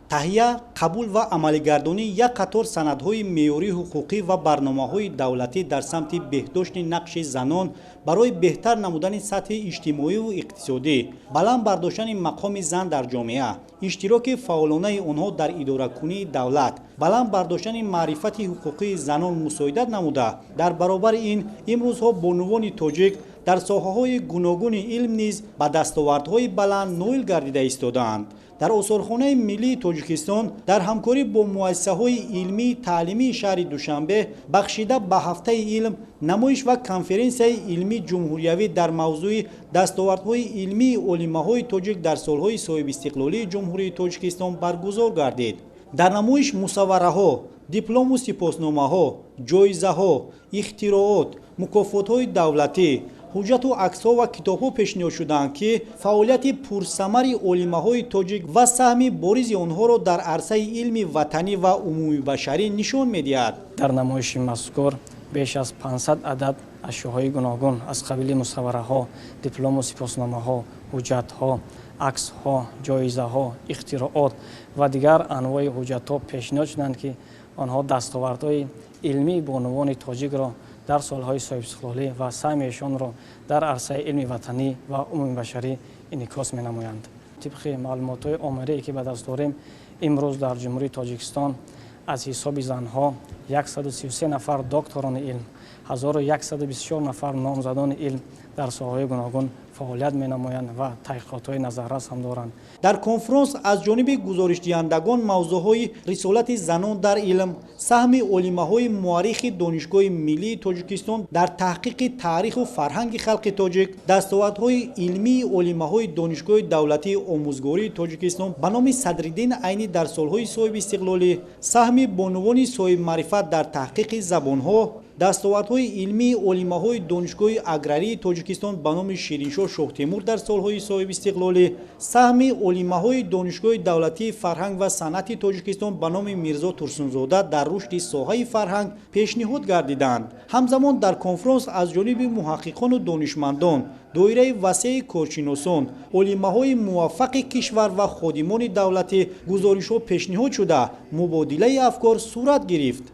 таҳия қабул ва амалигардонии як қатор санадҳои меъёрии ҳуқуқӣ ва барномаҳои давлатӣ дар самти беҳдошти нақши занон барои беҳтар намудани сатҳи иҷтимоиву иқтисодӣ, баланд бардоштани мақоми зан дар ҷомеа, иштироки фаъолонаи онҳо дар идоракунии давлат, баланд бардоштани маърифати ҳуқуқии занон мусоидат намуда, дар баробари ин имрӯзҳо бонувони тоҷик дар соҳаҳои гуногуни илм низ ба дастовардҳои баланд ноил гардида истодаанд. дар осорхонаи миллии Тоҷикистон дар ҳамкорӣ бо муассисаҳои илмии таълимии шаҳри Душанбе бахшида ба ҳафтаи илм намоиш ва конференсияи илмии ҷумҳуриявӣ дар мавзӯи дастовардҳои илмии олимаҳои тоҷик дар солҳои соҳибистиқлолии ҷумҳурии Тоҷикистон баргузор гардид. дар намоиш мусаввараҳо, диплому сипосномаҳо, ҷоизаҳо, ихтироот, мукофотҳои давлатӣ, ҳуҷҷату аксҳо ва китобҳо пешниҳод шуданд, ки фаъолияти пурсамари олимаҳои тоҷик ва саҳми боризи онҳоро дар арсаи илми ватанӣ ва умумибашарӣ нишон медиҳад. дар намоиши мазкур беш аз 500 адад ашёҳои гуногун аз қабили мусаввараҳо, диплому сипосномаҳо, ҳуҷҷатҳо, аксҳо, ҷоизаҳо, ихтироот ва дигар анвои ҳуҷҷатҳо пешниҳод шуданд, ки онҳо дастовардҳои илмии бонувони тоҷикро дар солҳои соҳибистиқлолӣ ва саҳмиашонро дар арсаи илми ватанӣ ва умумибашарӣ инъикос менамоянд. тибқи маълумотҳои оммавие ки ба даст дорем, имрӯз дар ҷумҳурии Тоҷикистон аз ҳисоби занҳо 133 нафар докторони илм, 1124 нафар номзадони илм дар соҳаҳои гуногун фаъолият менамоянд ва таҳқиқотҳои назаррас ҳам доранд. дар конфронс аз ҷониби гузоришдиҳандагон мавзӯъҳои рисолати занон дар илм, саҳми олимаҳои муаррихи донишгоҳи миллии Тоҷикистон дар таҳқиқи таъриху фарҳанги халқи тоҷик, дастовардҳои илмии олимаҳои донишгоҳи давлатии омӯзгории Тоҷикистон ба номи Садриддин Айнӣ дар солҳои соҳибистиқлолӣ, саҳми бонувони соҳибмаърифат дар таҳқиқи забонҳо, дастовардҳои илмии олимаҳои донишгоҳи аграрии Тоҷикистон ба номи Шириншоҳ Шоҳтемур дар солҳои соҳибистиқлолӣ, саҳми олимаҳои донишгоҳи давлатии фарҳанг ва санъати Тоҷикистон ба номи Мирзо Турсунзода дар рушди соҳаи фарҳанг пешниҳод гардиданд. ҳамзамон дар конфронс аз ҷониби муҳаққиқону донишмандон, доираи васеъи коршиносон, олимаҳои муваффақи кишвар ва ходимони давлатӣ гузоришҳо пешниҳод шуда, мубодилаи афкор сурат гирифт.